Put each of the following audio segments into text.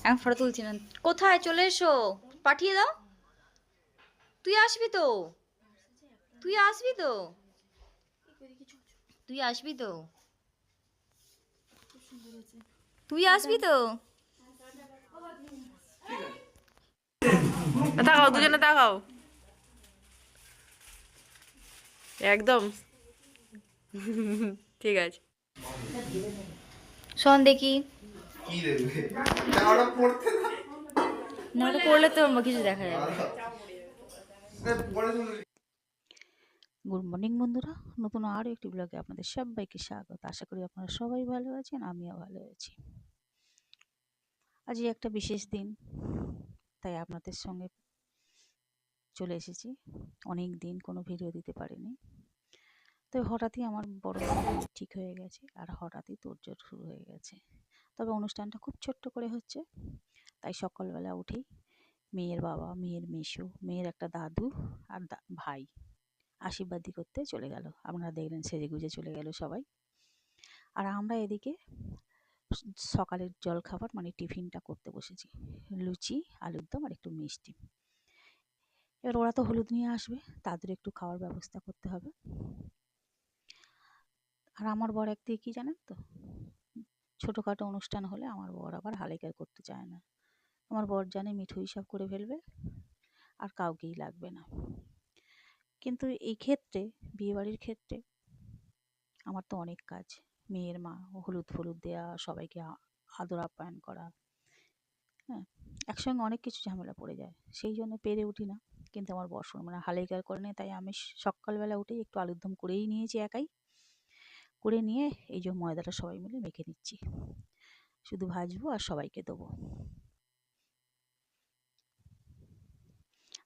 এখন ফটো তুলছি না। কোথায়? চলে এসো, পাঠিয়ে দাও। তুই আসবি তো? তুই আসবি তো? তুই আসবি তো? তুই আসবি তো? তাকাও, দুজনে তাকাও একদম। ঠিক আছে, শোন দেখি। না, ওটা পড়লে তো কিছু দেখা যাবে। গুড মর্নিং বন্ধুরা, নতুন আরও একটি ব্লগে আপনাদের সবাইকে স্বাগত। আশা করি আপনারা সবাই ভালো আছেন, আমিও ভালো আছি। আজ একটা বিশেষ দিন, তাই আপনাদের সঙ্গে চলে এসেছি। অনেক দিন কোনো ভিডিও দিতে পারিনি, তো হঠাৎই আমার বড় মেয়ের ঠিক হয়ে গেছে, আর হঠাৎই তোড়জোড় শুরু হয়ে গেছে। তবে অনুষ্ঠানটা খুব ছোট্ট করে হচ্ছে, তাই সকালবেলা উঠেই মেয়ের বাবা, মেয়ের মেসো, মেয়ের একটা দাদু আর ভাই আশীর্বাদী করতে চলে গেল। আপনারা দেখলেন সেজে গুজে চলে গেল সবাই। আর আমরা এদিকে সকালের জলখাবার মানে টিফিনটা করতে বসেছি। লুচি, আলুর দম আর একটু মিষ্টি। এবার ওরা তো হলুদ নিয়ে আসবে, তাদের একটু খাওয়ার ব্যবস্থা করতে হবে। আর আমার বর একদিকে কি জানেন তো, ছোটোখাটো অনুষ্ঠান হলে আমার বর আবার হালেকের করতে চায় না। আমার বর জানে মিঠু হিসাব করে ফেলবে, আর কাউকেই লাগবে না। কিন্তু এই ক্ষেত্রে, বিয়েবাড়ির ক্ষেত্রে আমার তো অনেক কাজ। মেয়ের মা, হলুদ ফলুদ দেওয়া, সবাইকে আদর আপ্যায়ন করা, হ্যাঁ, একসঙ্গে অনেক কিছু ঝামেলা পড়ে যায়, সেই জন্য পেরে উঠি না। কিন্তু আমার বর মানে হালেকার করে নেয়, তাই আমি সকালবেলা উঠেই একটু আলুর দম করেই নিয়েছি, একাই করে নিয়ে এই যে ময়দাটা সবাই মিলে মেখে নিচ্ছি। শুধু ভাজবো আর সবাইকে দেবো।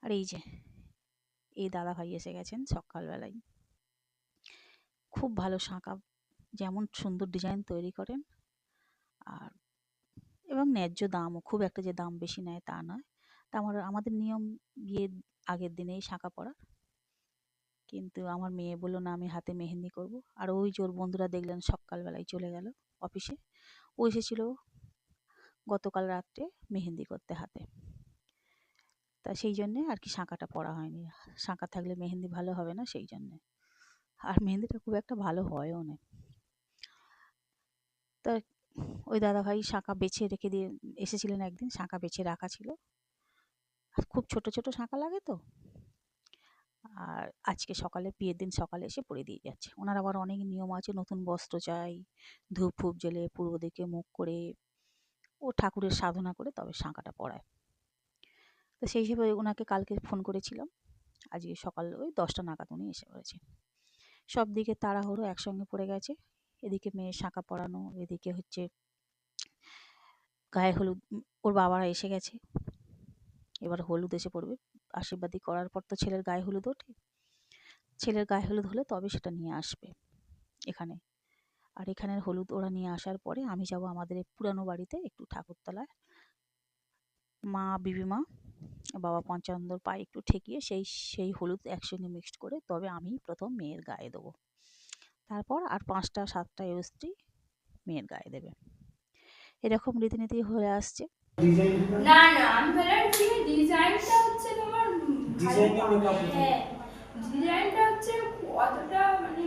আর এই যে এই দাদা ভাই এসে গেছেন সকালবেলায়। খুব ভালো শাঁখা, যেমন সুন্দর ডিজাইন তৈরি করেন, আর এবং ন্যায্য দামও, খুব একটা যে দাম বেশি নেয় তা নয়। তা আমাদের নিয়ম বিয়ের আগের দিনেই শাঁখা পরার, কিন্তু আমার মেয়ে বললো না, আমি হাতে মেহেন্দি করব। আর ওই যে ওর বন্ধুরা দেখলেন সকালবেলায় চলে গেল অফিসে, ও এসেছিল গতকাল রাত্রে মেহেন্দি করতে হাতে। তা সেই জন্যে আর কি শাঁখাটা পরা হয়নি। শাঁখা থাকলে মেহেন্দি ভালো হবে না, সেই জন্যে। আর মেহেন্দিটা খুব একটা ভালো হয়ও না। তা ওই দাদাভাই শাঁখা বেছে রেখে দিয়ে এসেছিলেন একদিন, শাঁখা বেছে রাখা ছিল। খুব ছোট ছোট শাঁখা লাগে তো, আর আজকে সকালে, বিয়ের দিন সকালে এসে পরে দিয়ে যাচ্ছে। ওনার আবার অনেক নিয়ম আছে, নতুন বস্ত্র চাই, ধূপ ফুপ জ্বেলে পূর্ব দিকে মুখ করে ও ঠাকুরের সাধনা করে তবে শাঁখাটা পরায়। তো সেই হিসেবে ওনাকে কালকে ফোন করেছিলাম, আজকে সকাল ওই 10টা নাগাদ উনি এসে পড়েছে। সব দিকে তাড়াহুড়ো একসঙ্গে পড়ে গেছে, এদিকে মেয়ের শাঁখা পরানো, এদিকে হচ্ছে গায়ে হলুদ। ওর বাবারা এসে গেছে, এবার হলুদ এসে পড়বে। আশীর্বাদী করার পর তো ছেলের গায়ে হলুদ ওঠে, ছেলের গায়ে হলুদ হলে তবে সেটা নিয়ে আসবে এখানে। আর এখানের হলুদ ওরা নিয়ে আসার পরে আমি যাব আমাদের পুরানো বাড়িতে একটু ঠাকুরতলায়, মা, বিবিমা, বাবা পঞ্চানন্দর পায়ে একটু ঠেকিয়ে সেই হলুদ একসঙ্গে মিক্সড করে তবে আমি প্রথম মেয়ের গায়ে দেবো। তারপর আর 5টা 7টা স্ত্রী মেয়ের গায়ে দেবে। এরকম রীতিনীতি হয়ে আসছে। না না, আমি বলছি ডিজাইনটা হচ্ছে তোমার হ্যাঁ, ডিজাইনটা হচ্ছে অতটা মানে।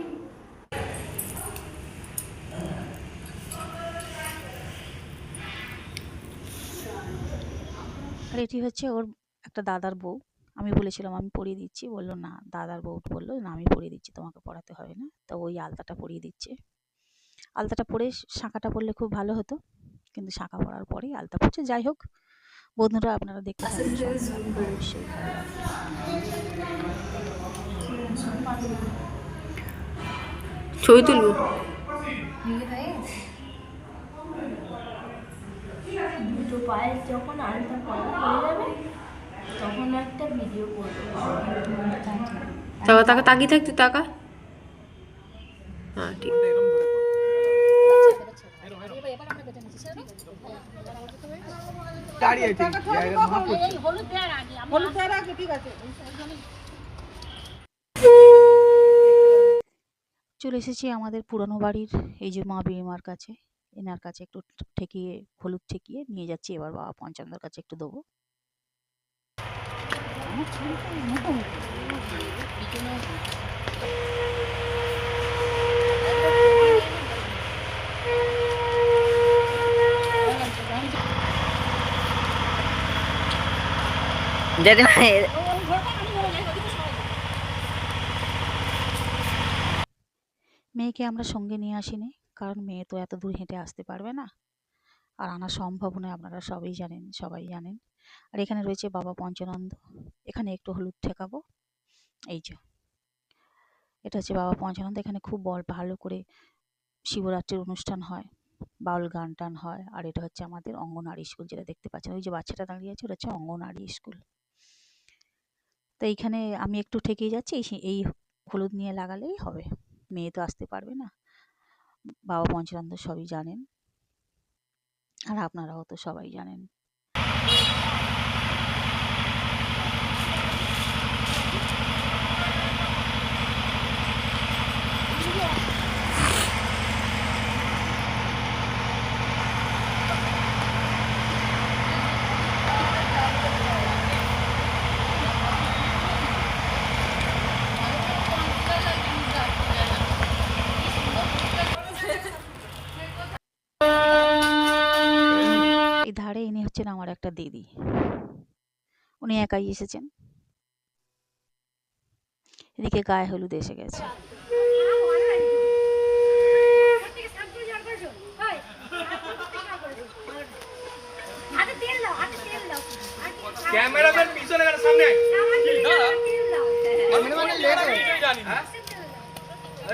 আর এটি হচ্ছে ওর একটা দাদার বউ। আমি বলেছিলাম আমি পরিয়ে দিচ্ছি, বললো না, দাদার বউ বললো না, আমি পরিয়ে দিচ্ছি, তোমাকে পড়াতে হবে না। তো ওই আলতাটা পরিয়ে দিচ্ছে। আলতাটা পরে শাঁখাটা পরলে খুব ভালো হতো, কিন্তু শাঁখা পরার পরেই আলতা পড়ছে। যাই হোক বন্ধুরা, আপনারা দেখতে থাকুন, অবশ্যই ভালো লাগবে। ছবি তুলবো। দুটো পায়ে যখন আলতা পরা হয়ে যাবে তখন একটা ভিডিও করবো। তাকা তাকা, তাকিয়ে থাক, তুই তাকা। হ্যাঁ ঠিক। চলে এসেছি আমাদের পুরনো বাড়ির এই যে মা বিমার কাছে। এনার কাছে একটু ঠেকিয়ে হলুদ ঠেকিয়ে নিয়ে যাচ্ছি, এবার বাবা পঞ্চানন্দার কাছে একটু দেবো। আমার ছেলেটা মোটামুটি মেয়েকে আমরা সঙ্গে নিয়ে আসিনি, কারণ মেয়ে তো এত দূর হেঁটে আসতে পারবে না, আর আনা সম্ভব নয়, আপনারা সবাই জানেন। আর এখানে রয়েছে বাবা পঞ্চানন্দ, এখানে একটু হলুদ ঠেকাবো। এই যে এটা হচ্ছে বাবা পঞ্চানন্দ, এখানে খুব ভালো করে শিবরাত্রির অনুষ্ঠান হয়, বাউল গান টান হয়। আর এটা হচ্ছে আমাদের অঙ্গনওয়াড়ি স্কুল, যেটা দেখতে পাচ্ছেন, ওই যে বাচ্চাটা দাঁড়িয়ে আছে ওটা হচ্ছে অঙ্গনওয়াড়ি স্কুল। তো এইখানে আমি একটু ঠেকিয়ে যাচ্ছি, এই হলুদ নিয়ে লাগালেই হবে, মেয়ে তো আসতে পারবে না। বাবা পঞ্চানন্দ সবই জানেন, আর আপনারাও তো সবাই জানেন। এই ধারে ইনি হচ্ছেন আমার একটা দিদি, উনি একাই এসেছেন। এদিকে গায়ে হলুদ এসে গেছে। ক্যামেরাম্যান পিছনে গেল, সামনে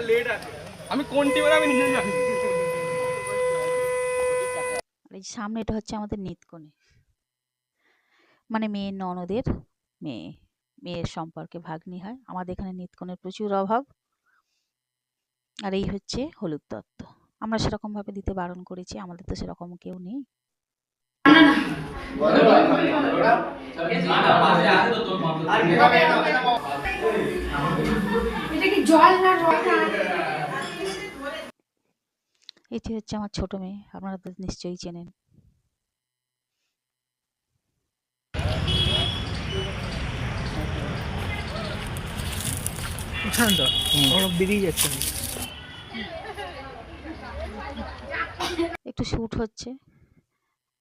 লেট আছে, আমি কোন টিমের আমি নিজে জানি। আর এই সামনে এটা হচ্ছে আমাদের নিতকনে, মানে মেয়ের ননদের মেয়ের সম্পর্কে ভাগ্নি হয়। আমাদের এখানে নিতকনের প্রচুর অভাব। আর এই হচ্ছে হলুদ তত্ত্ব, আমরা সেরকম ভাবে দিতে বারণ করেছি, আমাদের তো সেরকম কেউ নেই। এটি হচ্ছে আমার ছোট মেয়ে, আপনারা তো নিশ্চয়ই চেনেন। বেরিয়ে যাচ্ছে, একটু শ্যুট হচ্ছে,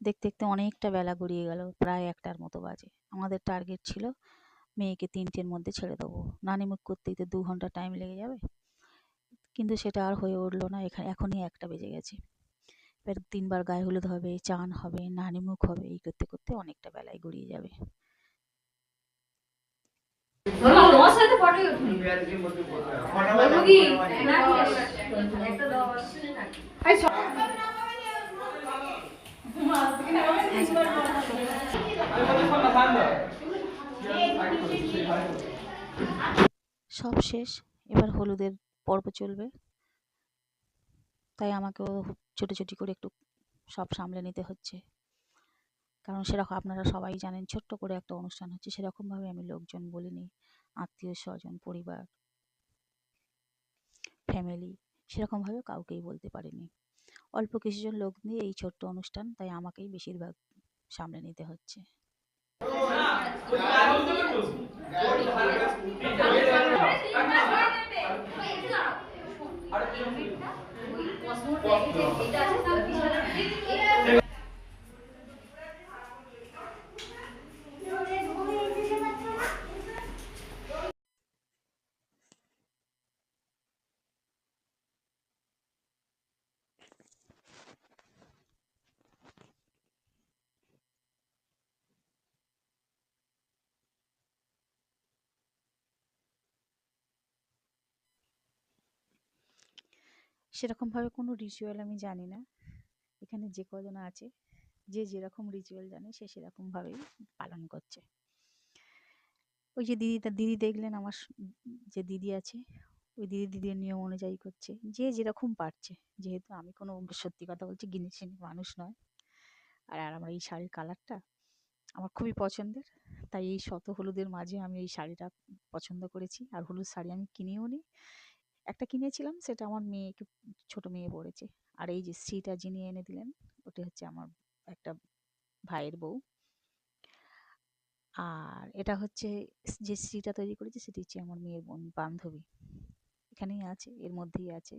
দেখতে দেখতে অনেকটা বেলা গড়িয়ে গেল, প্রায় 1টার মতো বাজে। আমাদের টার্গেট ছিল মেয়েকে 3টের মধ্যে ছেড়ে দেবো, নানিমুখ করতেই তো 2 ঘন্টা টাইম লেগে যাবে, কিন্তু সেটা আর হয়ে উঠলো না। এখনই 1টা বেজে গেছে। এবার 3বার গায়ে হলুদ হবে, চান হবে, নানিমুখ হবে, এই করতে করতে অনেকটা বেলায় গড়িয়ে যাবে। সব শেষ, এবার হলুদের পর্ব চলবে, তাই আমাকেও ছুটোছুটি করে একটু সব সামলে নিতে হচ্ছে, কারণ সেরকম আপনারা সবাই জানেন ছোট্ট করে একটা অনুষ্ঠান হচ্ছে, সেরকমভাবে আমি লোকজন বলিনি, আত্মীয় স্বজন, পরিবার, ফ্যামিলি, সেরকমভাবে কাউকেই বলতে পারিনি। অল্প কিছুজন লোক নিয়ে এই ছোট্ট অনুষ্ঠান, তাই আমাকেই বেশিরভাগ সামলে নিতে হচ্ছে। সেরকমভাবে কোনো রিচুয়াল আমি জানি না, এখানে যে কজন আছে যে যেরকম রিচুয়াল জানে সে সেরকমভাবেই পালন করছে। ওই যে দিদি দেখলেন, আমার যে দিদি আছে, ওই দিদির নিয়ম অনুযায়ী করছে, যে যেরকম পারছে। যেহেতু আমি কোনো, সত্যি কথা বলছি, গিনি মানুষ নয়, আর আমার এই শাড়ির কালারটা আমার খুবই পছন্দের, তাই এই শত হলুদের মাঝে আমি এই শাড়িটা পছন্দ করেছি। আর হলুদ শাড়ি আমি কিনেও নি, একটা কিনেছিলাম, সেটা আমার মেয়েকে, ছোট মেয়ে পরেছে, আর এই যে শ্রীটা যিনি এনে দিলেন ওটা হচ্ছে আমার একটা ভাইয়ের বউ। আর এটা হচ্ছে যে শ্রীটা তৈরি করেছে সেটি হচ্ছে আমার মেয়ের বান্ধবী, এখানেই আছে, এর মধ্যেই আছে।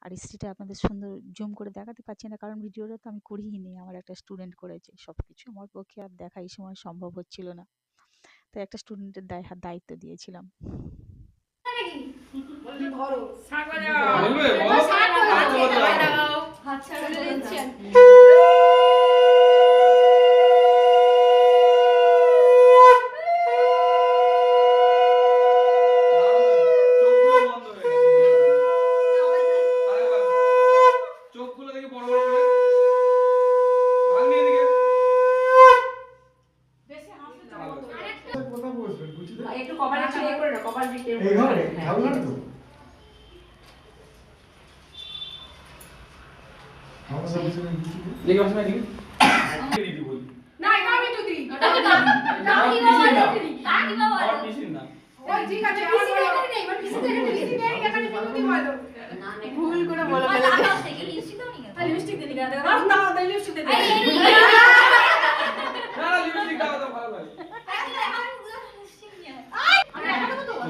আর এই শ্রীটা আপনাদের সুন্দর জুম করে দেখাতে পারছি না, কারণ ভিডিওটা তো আমি করিই নি, আমার একটা স্টুডেন্ট করেছে সবকিছু, আমার পক্ষে আর দেখা এই সময় সম্ভব হচ্ছিল না, তো একটা স্টুডেন্টের দায়িত্ব দিয়েছিলাম। বলবে বলো। হাত ছাড়া দিচ্ছেন। চোখগুলো দেখি বড় বড় করে ভাঙনি এদিকে একটু কপালে একটু ইয়ে করে না, কপাল দিকে এই ঘরে ঠাকুর ঘরে তো আমার সব কিছু নেই কিছু নেই। দেখি আসলে কি দিদি বলি না এটা আমি একটু দিই আর পিছিন না ওই ঠিক আছে আমার এখানে নেই মানে পিসি থেকে পিসি নেই এখানে বিনুতি বলো ভুল করে বলো লিপস্টিক দিলি না না লিপস্টিক দিলি না লিপস্টিক দাও তো ভালো লাগে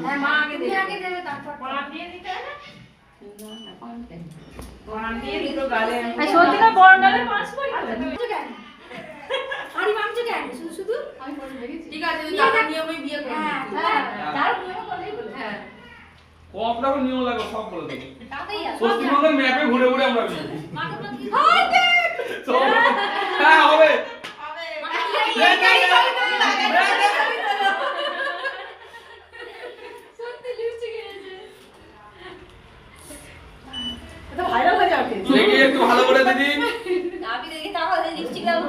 হ্যাঁ মা আগে দেবে তারপর পড়া দিয়ে দিতে হবে না পড়া দিয়ে দুটো গালে এই সত্যি না বর্ণালে পাঁচ পড়ি আরে মামচে কেন শুধু শুধু আমি পড়ে দেখেছি ঠিক আছে তুই দাদা নিয়মই বিয়ে করবি হ্যাঁ তার নিয়ম করলেই বলে হ্যাঁ কত রকম নিয়ম লাগে সব বলে দেবো তাতেই আছে পশ্চিমবঙ্গের ম্যাপে ঘুরে ঘুরে আমরা বিয়ে করি। মাকে মাকে হাই দেখ হ্যাঁ হবে হবে সত্যি লিপস্টিক এনেছে এটা ভাইরাল হয়ে যাবে দেখি একটু ভালো করে দিদি আমি দেখি তাহলে লিপস্টিক দাও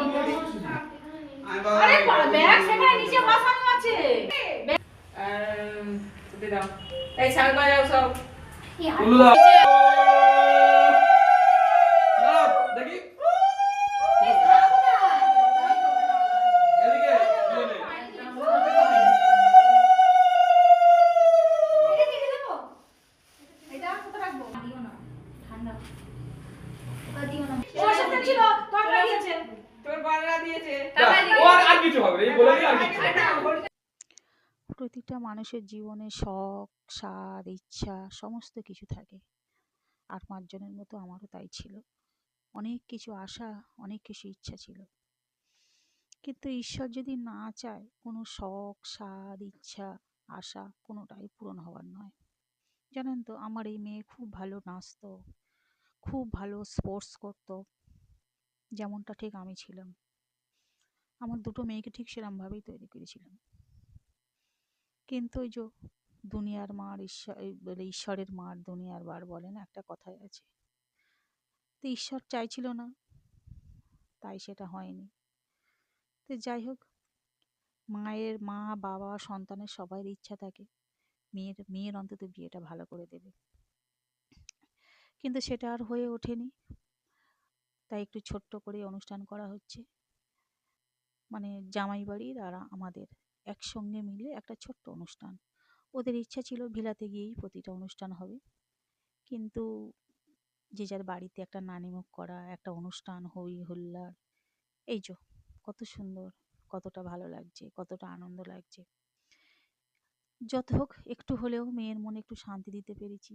আরে ব্যাগ সেখানে নিচে বসানো আছে তুই দাও এই সামনে বাজাও সব উল্লু দাও না দেখি এদিকে দিয়ে নে। এটা কত রাখবো দিও না ঠান্ডা ওটা দিও না ওষুধ ছিল তোর দিয়েছে তোর বাড়া দিয়েছে ও আর কিছু হবে না, এই বলে দিই আর কিছু হবে না। প্রতিটা মানুষের জীবনে শখ, স্বাদ, ইচ্ছা সমস্ত কিছু থাকে। আর 5 জনের মতো আমারও তাই ছিল। অনেক কিছু আশা, অনেক কিছু ইচ্ছা ছিল। কিন্তু ঈশ্বর যদি না চায়, কোনো শখ, স্বাদ, ইচ্ছা, আশা কোনোটাই পূরণ হওয়ার নয়। জানেন তো, আমার এই মেয়ে খুব ভালো নাচতো, খুব ভালো স্পোর্টস করতো, যেমনটা ঠিক আমি ছিলাম। আমার দুটো মেয়েকে ঠিক সেরকমভাবেই তৈরি করেছিলাম। কিন্তু ওই যে দুনিয়ার মার ঈশ্বরের মার দুনিয়ার বার বলে না, একটা কথাই আছে। তো ঈশ্বর চাইছিল না, তাই সেটা হয়নি। তো যাই হোক, মা বাবা সন্তানের সবাই ইচ্ছা থাকে মেয়ের অন্তত বিয়েটা ভালো করে দেবে, কিন্তু সেটা আর হয়ে ওঠেনি। তাই একটু ছোট্ট করে অনুষ্ঠান করা হচ্ছে, মানে জামাই বাড়ির আর আমাদের একসঙ্গে মিলে একটা ছোট্ট অনুষ্ঠান। ওদের ইচ্ছা ছিল ভিলাতে গিয়েই প্রতিটা অনুষ্ঠান হবে, কিন্তু যে যার বাড়িতে একটা নানিমুখ করা, একটা অনুষ্ঠান, হই হুল্লার, এই যে কত সুন্দর, কতটা ভালো লাগছে, কতটা আনন্দ লাগছে। যত হোক একটু হলেও মেয়ের মনে একটু শান্তি দিতে পেরেছি,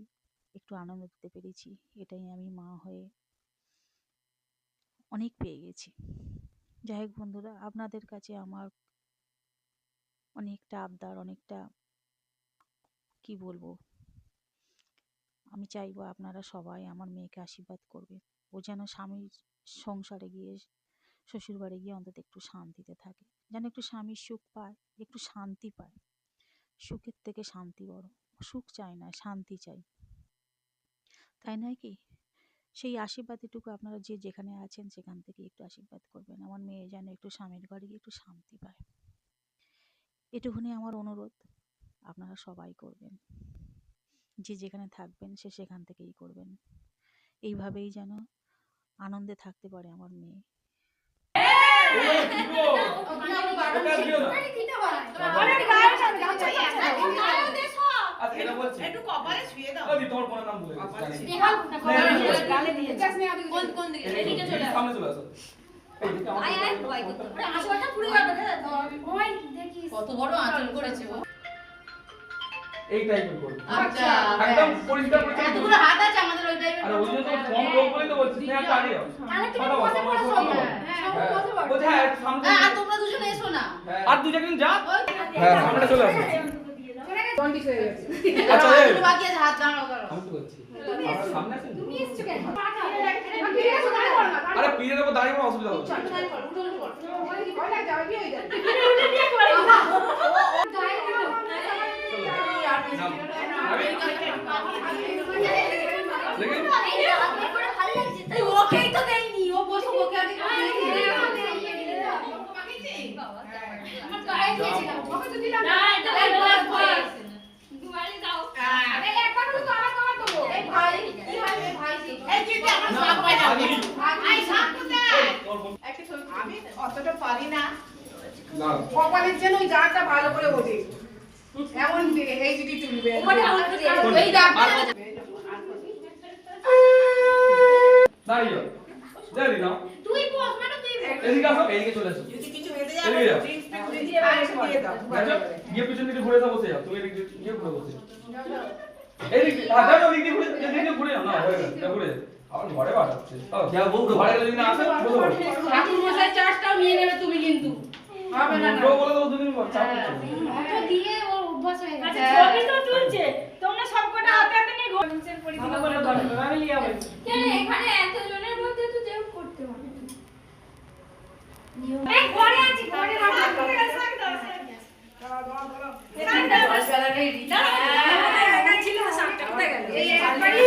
একটু আনন্দ দিতে পেরেছি, এটাই আমি মা হয়ে অনেক পেয়ে গেছি। যাই হোক বন্ধুরা, আপনাদের কাছে আমার অনেকটা আবদার, অনেকটা কি বলবো, আমি চাইবো আপনারা সবাই আমার মেয়েকে আশীর্বাদ করবেন। ও যেন স্বামীর সংসারে গিয়ে, শ্বশুর বাড়ি গিয়ে অন্তত একটু শান্তিতে থাকে, যেন একটু স্বামীর সুখ পায়, একটু শান্তি পায়। সুখের থেকে শান্তি বড়। সুখ চাই না, শান্তি চাই, তাই নয় কি? সেই আশীর্বাদ এটুকু আপনারা যে যেখানে আছেন সেখান থেকে একটু আশীর্বাদ করবেন, আমার মেয়ে যেন একটু স্বামীর ঘরে গিয়ে একটু শান্তি পায়। এটুকুনি আমার অনুরোধ, আপনারা সবাই করবেন। যে যেখানে থাকবেন সে সেখান থেকেই করবেন। এইভাবেই যেন আনন্দে থাকতে পারে আমার মেয়ে। ওটা দিও না। আরে গায়ে যাবে গায়ে আচ্ছা এটা বলছি একটু কপালে ছুঁয়ে দাও। ওই তোমার বোনের নাম বলে জানি গালে দিয়েছে কোন দিকে এদিকে চলে আসো সামনে চলে আসো এই দিকে আয় আয় ভয় করতে আঁচলটা পুড়ে যাবে রে ওই দেখিস কত বড় আঁচল করেছে ও এই টাইপের করো আচ্ছা একদম পরিষ্কার করে এতগুলো হাত আছে আমাদের ওই টাইপের আরে ওই যে তো কম লোক বলে তো বলছি না আগে আরেকটু বসে পড়ো সব বসে বলছি হ্যাঁ সামনে আর তোমরা দুজনে এসো না আর দুই জায়গায় যা ওই হ্যাঁ সামনে চলে আসো জন্ডিস হয়ে গেছে। আচ্ছা এই একটু বাকি আছে হাত দাঁড়াও আমি তো বলছি আপনার সামনে আছেন তুমি এসছো কেন? ফিরে এসো, দাঁড়িয়ে পড়ো না, আরে পিয়ে দেবো দাঁড়িয়ে কোনো অসুবিধা হবে না। দাঁড়িয়ে পড়ো, উঠো, উঠো, উঠো। ওই কি ভয় লাগছে, আবার কি হয়ে যাচ্ছে? ওকেই তো দেয়নি ও বসে ওকে আগে আমার গায়ে দিয়েছিলাম ওকে তো দিলাম। না এটা দুবারই দাও আরে একবার হলো তো আবার কবার দেবো? এই ভাই কি হয় এই ভাই জি এই চিঠি আমার সাপ পাই যাবে। আই সাপ কোথায়? তোর বোন- আমি অতটা পারি না। না কপালের যেন ওই জারটা ভালো করে ওঠে। এমন এই চিঠি তুলবে। ওখানে উল্টো দিয়ে এই দাগ দাঁড়িয়ে যাও দাঁড়িয়ে যাও তুই বস মানে তুই এদিকে আসো এইদিকে চলে আসো যদি কিছু বেঁধে এদিকে যাও। যাবে, দিয়ে দাও। আচ্ছা গিয়ে পিছন দিকে ঘুরে যাও বসে যাও তুমি এদিকে গিয়ে ঘুরে বসে যাও এদিকে যাও এদিকে ঘুরে এদিকে ঘুরে যাও না হয়ে গেছে যা ঘুরে যাও। আবার ঘরে বাড়াচ্ছে যা বলবো ঘরে গেলে যদি না আসে বসে পড়ো ঠাকুর মশাই চার্জটাও নিয়ে নেবে তুমি কিন্তু। হবে না না। বলবো বলে তো দুদিন পর চাপ হচ্ছে অত দিয়ে ওর অভ্যাস হয়ে গেছে ছবি তো তুলছে তোমরা সবকটা হাতে হাতে নিয়ে ঘরের পরিচিতি করে ধরো আমি লিয়া বলছি কেন এখানে এত জনের মধ্যে তো দেও করতে হবে নিয়ম এই ঘরে আছি ঘরে রাখা করে গেছে একদম এই একবারই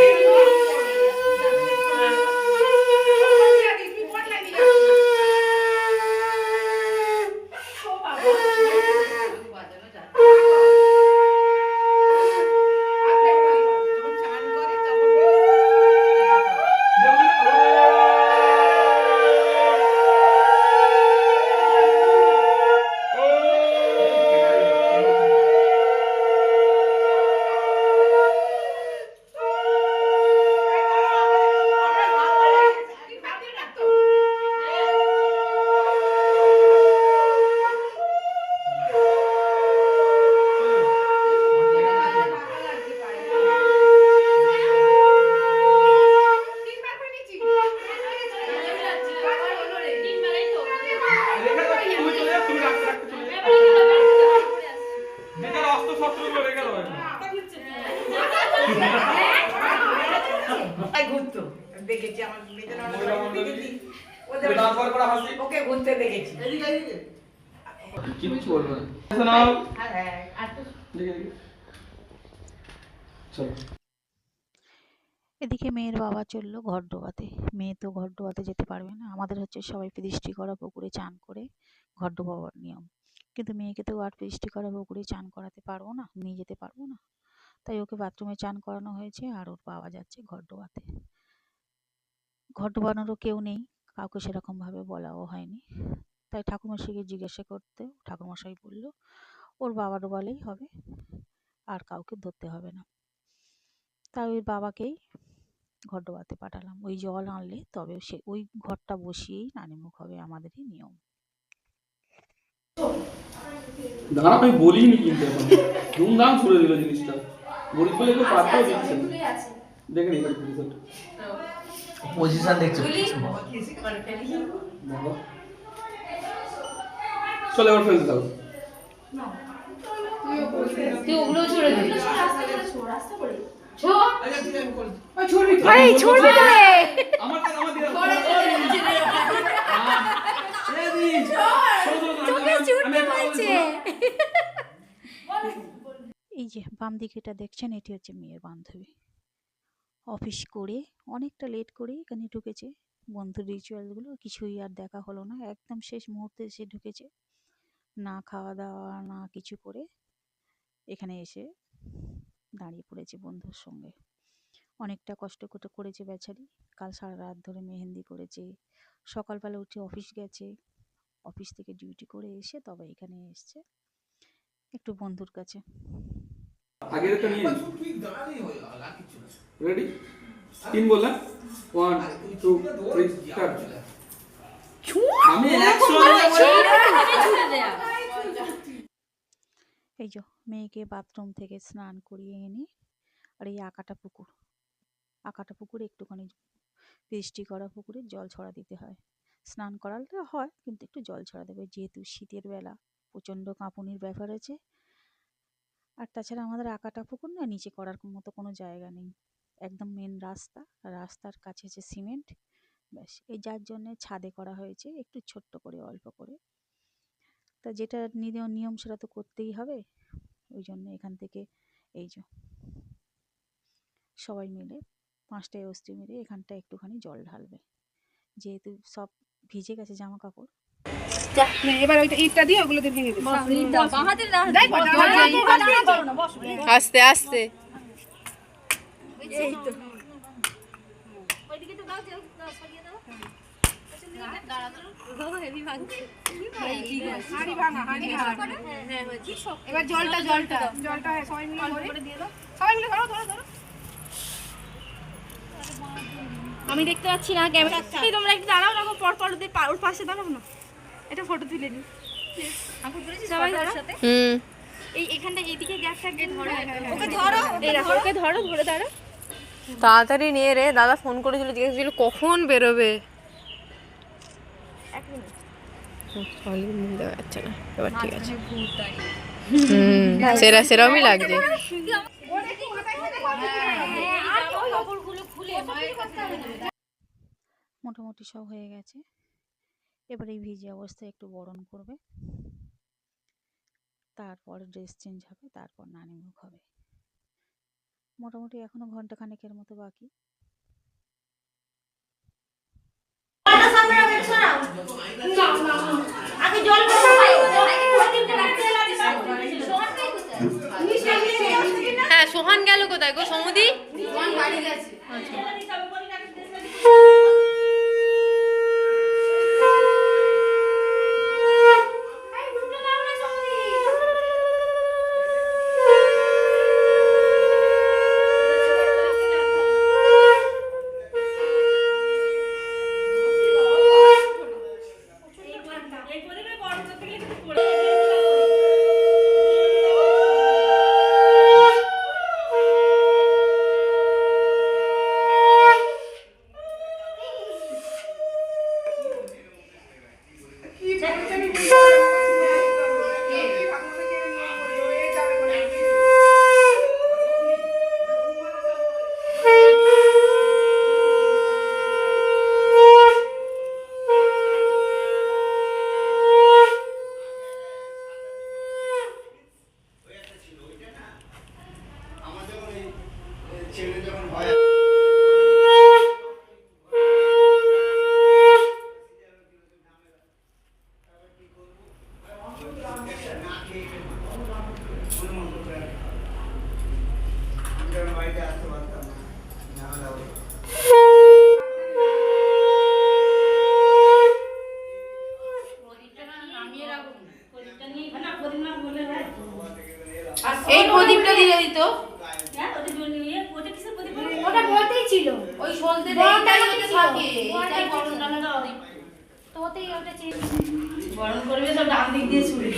রেখে দাও তুমি চলে যাও তুমি রাখতে রাখতে চলে যাও যেটা অস্ত্র শস্ত্রগুলো রেখে দাও ঘুরতো দেখেছি আমার মহিলা মণ্ডলী ওদের ডান্স করা হাসি ওকে ঘুরতে দেখেছি। কিছু বলবো না শোনাও দেখে দেখে চলো এদিকে মেয়ের বাবা চললো ঘর ডোবাতে। মেয়ে তো ঘর ডোবাতে যেতে পারবে না, আমাদের হচ্ছে সবাই দৃষ্টি করা পুকুরে চান করে ঘর ডোবাবার নিয়ম, কিন্তু মেয়েকে তো আর দৃষ্টি করা পুকুরে চান করাতে পারবো না, নিয়ে যেতে পারবো না। তাই ওকে বাথরুমে চান করানো হয়েছে আর ওর বাবা যাচ্ছে ঘর ডোবাতে। ঘর ডোবানোরও কেউ নেই, কাউকে সেরকম ভাবে বলাও হয়নি। তাই ঠাকুরমশাইকে জিজ্ঞাসা করতে ঠাকুরমশাই বলল ওর বাবা ডোবালেই হবে, আর কাউকে ধরতে হবে না। তাই ওই বাবাকেই ঘর ডোবাতে পাঠালাম। ওই জল আনলে তবে সে ওই ঘরটা বসিয়েই নানিমুখ হবে, আমাদেরই নিয়ম। দাঁড়া আমি বলিনি কিন্তু এখন ধুমধাম ছুড়ে দিল জিনিসটা গরিব বলে কেউ পাত্তাও দিচ্ছে না দেখে নিই রিজাল্ট পজিশন দেখছো বাবা চলে এবার ফেলতে দাও তুই ওগুলো ছুড়ে দিবি রাস্তা করে এই ছুড়বি তো রে আমার দিয়ে এই যে বাম দিকেটা দেখছেন, এটি হচ্ছে মেয়ের বান্ধবী। অফিস করে অনেকটা লেট করে এখানে ঢুকেছে। বন্ধুর রিচুয়ালগুলো কিছুই আর দেখা হলো না, একদম শেষ মুহূর্তে এসে ঢুকেছে, না খাওয়া দাওয়া না কিছু করে এখানে এসে দাঁড়িয়ে পড়েছে বন্ধুর সঙ্গে। অনেকটা কষ্ট করেছে বেচারি, কাল সারা রাত ধরে মেহেন্দি করেছে, সকালবেলা উঠে অফিস গেছে, অফিস থেকে ডিউটি করে এসে তবে এখানে এসছে একটু বন্ধুর কাছে। আগের একটা নিয়ে রেডি 3 বললাম 1 2 3 স্টার্ট আমি 100 এই যে মেয়েকে বাথরুম থেকে স্নান করিয়ে এনে আর এই আঁকাটা পুকুরে একটুখানি বৃষ্টি করা পুকুরে জল ছড়া দিতে হয়। স্নান করালে হয় কিন্তু একটু জল ছড়া দেবে, যেহেতু শীতের বেলা প্রচণ্ড কাঁপুনির ব্যাপার আছে। আর তাছাড়া আমাদের আঁকাটা পুকুর না, নিচে করার মতো কোনো জায়গা নেই, একদম মেন রাস্তা, রাস্তার কাছে যে সিমেন্ট, ব্যাস এই যার জন্যে ছাদে করা হয়েছে একটু ছোট্ট করে অল্প করে। তা যেটা নিয়ম সেটা তো করতেই হবে, ওই জন্য এখান থেকে এই যে সবাই মিলে 5টায় অস্ত্রী মিলে এখানটা একটুখানি জল ঢালবে, যেহেতু সব ভিজে গেছে জামা কাপড়। এবার ওইটা ইটটা দিয়ে ওগুলো দিয়ে ভেঙে দিবি। আস্তে আস্তে হাঁড়ি ভাঙা, হাঁড়ি ভাঙা। এবার জলটা হ্যাঁ, সবাই মিলে করে দিয়ে দাও। সবাই মিলে ধরো ধরো ধরো। আমি দেখতে পাচ্ছি না ক্যামেরা। তোমরা একটু দাঁড়াও না, পর পর ওর পাশে দাঁড়াও না, এটা ফটো তুলে নি সবাই ধরো। এই এখানটা এইদিকে গ্যাপটা ধরো, ওকে ধরো, এই রাখো, ওকে ধরো, ধরে দাঁড়াও। তাড়াতাড়ি নিয়ে রে, দাদা ফোন করেছিল, জিজ্ঞেস করছিল কখন বেরোবে। 1 মিনিট। মুখ দেখা যাচ্ছে না, এবার ঠিক আছে। সেরমই লাগছে। মোটামুটি সব হয়ে গেছে, এবার এই ভিজে অবস্থায় একটু বরণ করবে, তারপর ড্রেস চেঞ্জ হবে, তারপর নানিমুখ হবে। মোটামুটি এখনো ঘন্টাখানেকের মতো বাকি। হ্যাঁ, সোহান গেল কোথায় গো? সমুদি এই প্রদীপটা দিয়ে দিত। ওটা বলতেই ছিল ওই সলতে এইটাই হতে থাকে, এইটাই বরণ ডালার প্রদীপ। তো ওতেই ওটা চেঞ্জ বরণ করবে সব ডান দিক দিয়ে ছুড়ে।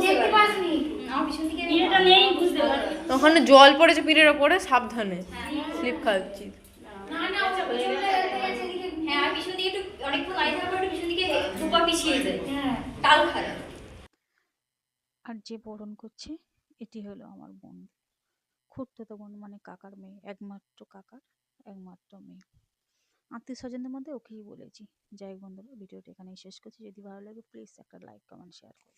দেখতে পাসনি আমার পিছন থেকে এটা নেই, বুঝতে পারছি। ওখানে জল পড়েছে পিঠের ওপরে, সাবধানে স্লিপ খাচ্ছি। না না ওটা হ্যাঁ, আর পিছন দিকে একটু অনেকক্ষণ লাইট থাকার পর একটু পিছন দিকে দুপা পিছিয়ে যায়, হ্যাঁ তাল খায়। আর যে বরণ করছে এটি হলো আমার বোন, খুড়তুতো বোন, মানে কাকার মেয়ে, একমাত্র কাকার একমাত্র মেয়ে। আত্মীয় স্বজনদের মধ্যে ওকেই বলেছি। যাই হোক বন্ধুরা, ভিডিওটা এখানেই শেষ করছি। যদি ভালো লাগে প্লিজ একটা লাইক, কমেন্ট, শেয়ার করুন।